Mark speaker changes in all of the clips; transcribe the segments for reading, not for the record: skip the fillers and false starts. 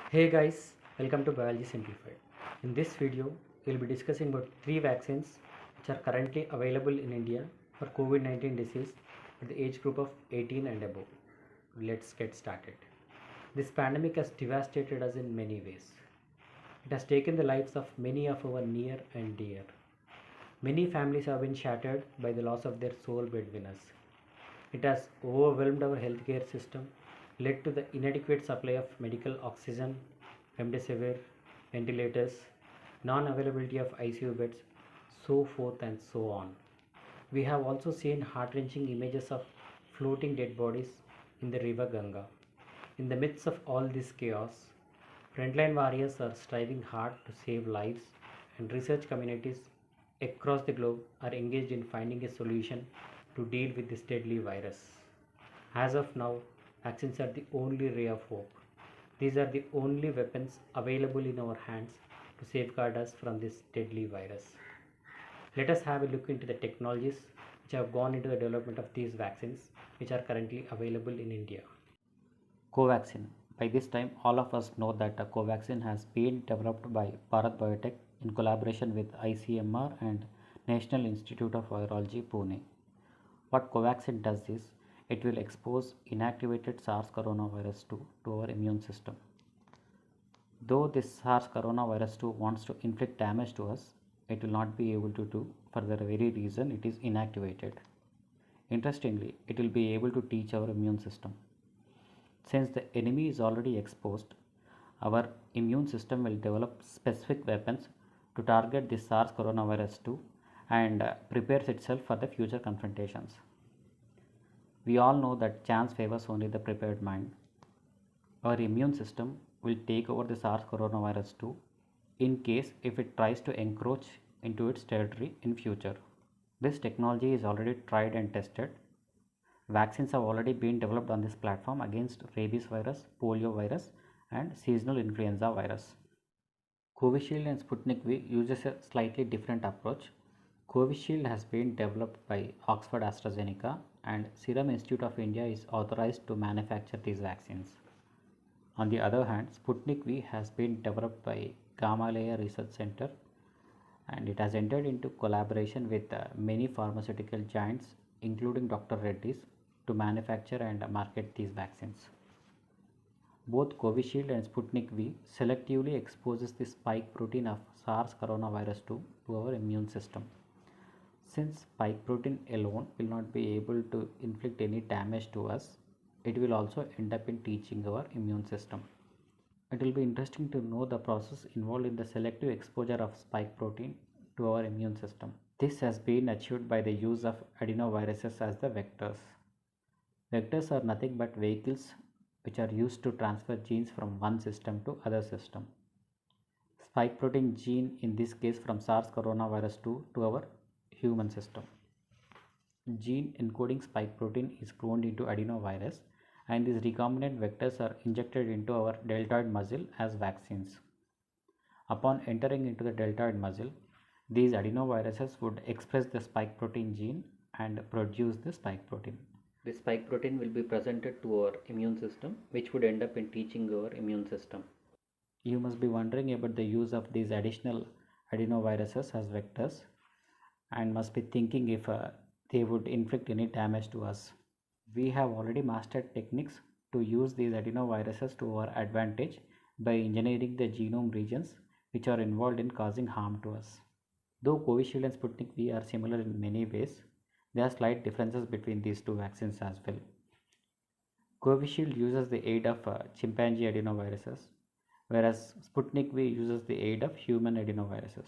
Speaker 1: Hey guys, welcome to Biology Simplified. In this video, we'll be discussing about three vaccines which are currently available in India for COVID-19 disease for the age group of 18 and above. Let's get started. This pandemic has devastated us in many ways. It has taken the lives of many of our near and dear. Many families have been shattered by the loss of their sole breadwinners. It has overwhelmed our healthcare system, led to the inadequate supply of medical oxygen, remdesivir, ventilators, non-availability of ICU beds, so forth and so on. We have also seen heart-wrenching images of floating dead bodies in the river Ganga. In the midst of all this chaos, frontline warriors are striving hard to save lives, and research communities across the globe are engaged in finding a solution to deal with this deadly virus. As of now, vaccines are the only ray of hope. These are the only weapons available in our hands to safeguard us from this deadly virus. Let us have a look into the technologies which have gone into the development of these vaccines which are currently available in India. Covaxin. By this time, all of us know that Covaxin has been developed by Bharat Biotech in collaboration with ICMR and National Institute of Virology, Pune. What Covaxin does is, it will expose inactivated SARS coronavirus 2 to our immune system. Though this SARS coronavirus 2 wants to inflict damage to us, it will not be able to do for the very reason it is inactivated. Interestingly, it will be able to teach our immune system. Since the enemy is already exposed, our immune system will develop specific weapons to target this SARS coronavirus 2 and prepares itself for the future confrontations. We all know that chance favors only the prepared mind. Our immune system will take over the SARS coronavirus 2 in case if it tries to encroach into its territory in future. This technology is already tried and tested. Vaccines have already been developed on this platform against rabies virus, polio virus, and seasonal influenza virus. Covishield and Sputnik V uses a slightly different approach. Covishield has been developed by Oxford AstraZeneca and Serum Institute of India is authorized to manufacture these vaccines. On the other hand, Sputnik V has been developed by Gamaleya Research Center and it has entered into collaboration with many pharmaceutical giants including Dr. Reddy's to manufacture and market these vaccines. Both Covishield and Sputnik V selectively exposes the spike protein of SARS coronavirus 2 to our immune system. Since spike protein alone will not be able to inflict any damage to us, it will also end up in teaching our immune system. It will be interesting to know the process involved in the selective exposure of spike protein to our immune system. This has been achieved by the use of adenoviruses as the vectors. Vectors are nothing but vehicles which are used to transfer genes from one system to other system. Spike protein gene in this case from SARS coronavirus 2 to our human system. Gene encoding spike protein is cloned into adenovirus and these recombinant vectors are injected into our deltoid muscle as vaccines. Upon entering into the deltoid muscle, these adenoviruses would express the spike protein gene and produce the spike protein. This spike protein will be presented to our immune system, which would end up in teaching our immune system. You must be wondering about the use of these additional adenoviruses as vectors and must be thinking if they would inflict any damage to us. We have already mastered techniques to use these adenoviruses to our advantage by engineering the genome regions which are involved in causing harm to us. Though Covishield and Sputnik V are similar in many ways, there are slight differences between these two vaccines as well. Covishield uses the aid of chimpanzee adenoviruses, whereas Sputnik V uses the aid of human adenoviruses.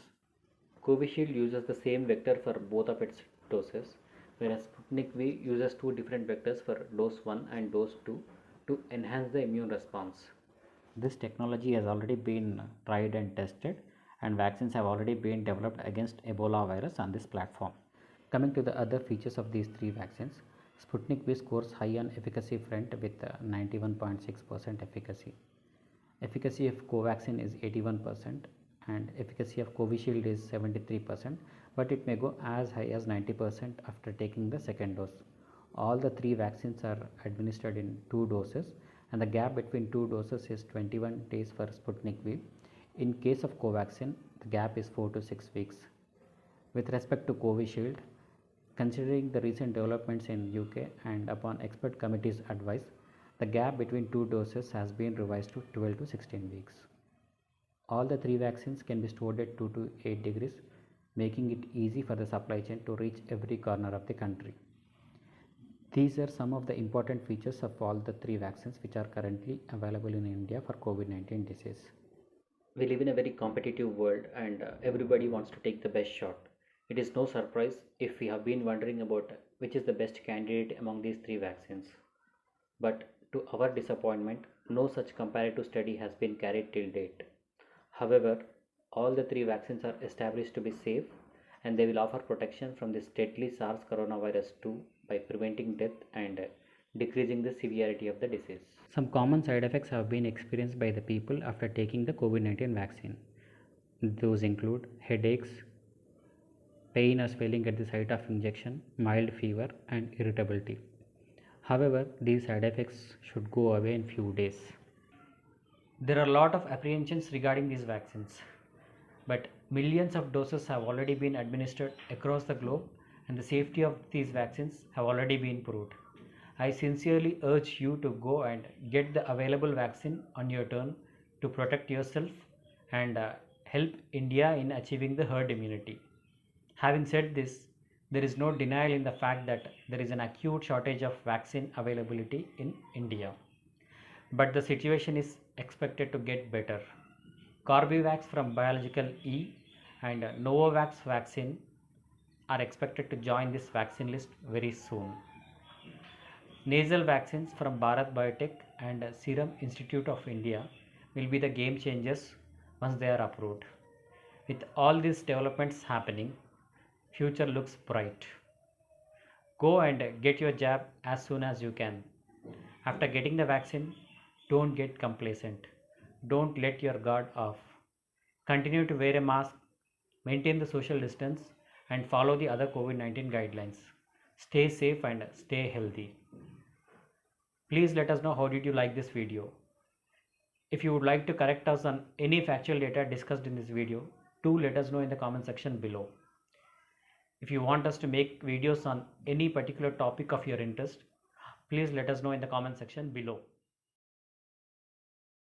Speaker 1: Covishield uses the same vector for both of its doses, whereas Sputnik V uses two different vectors for dose 1 and dose 2 to enhance the immune response. This technology has already been tried and tested, and vaccines have already been developed against Ebola virus on this platform. Coming to the other features of these three vaccines, Sputnik V scores high on efficacy front with 91.6% efficacy. Efficacy of Covaxin is 81% and efficacy of Covishield is 73%, but it may go as high as 90% after taking the second dose. All the three vaccines are administered in 2 doses and the gap between two doses is 21 days for Sputnik V. In case of Covaxin, the gap is 4 to 6 weeks. With respect to Covishield, considering the recent developments in UK and upon expert committee's advice, the gap between two doses has been revised to 12 to 16 weeks. All the three vaccines can be stored at 2 to 8 degrees, making it easy for the supply chain to reach every corner of the country. These are some of the important features of all the three vaccines which are currently available in India for COVID-19 disease. We live in a very competitive world and everybody wants to take the best shot. It is no surprise if we have been wondering about which is the best candidate among these three vaccines. But to our disappointment, no such comparative study has been carried till date. However, all the three vaccines are established to be safe and they will offer protection from this deadly SARS coronavirus 2 by preventing death and decreasing the severity of the disease. Some common side effects have been experienced by the people after taking the COVID-19 vaccine. Those include headaches, pain or swelling at the site of injection, mild fever and irritability. However, these side effects should go away in few days. There are a lot of apprehensions regarding these vaccines, but millions of doses have already been administered across the globe and the safety of these vaccines have already been proved. I sincerely urge you to go and get the available vaccine on your turn to protect yourself and help India in achieving the herd immunity. Having said this, there is no denial in the fact that there is an acute shortage of vaccine availability in India. But the situation is expected to get better. Corbevax from Biological E and Novavax vaccine are expected to join this vaccine list very soon. Nasal vaccines from Bharat Biotech and Serum Institute of India will be the game changers once they are approved. With all these developments happening, future looks bright. Go and get your jab as soon as you can. After getting the vaccine, don't get complacent. Don't let your guard off. Continue to wear a mask, maintain the social distance, and follow the other COVID-19 guidelines. Stay safe and stay healthy. Please let us know how did you like this video. If you would like to correct us on any factual data discussed in this video, do let us know in the comment section below. If you want us to make videos on any particular topic of your interest, please let us know in the comment section below.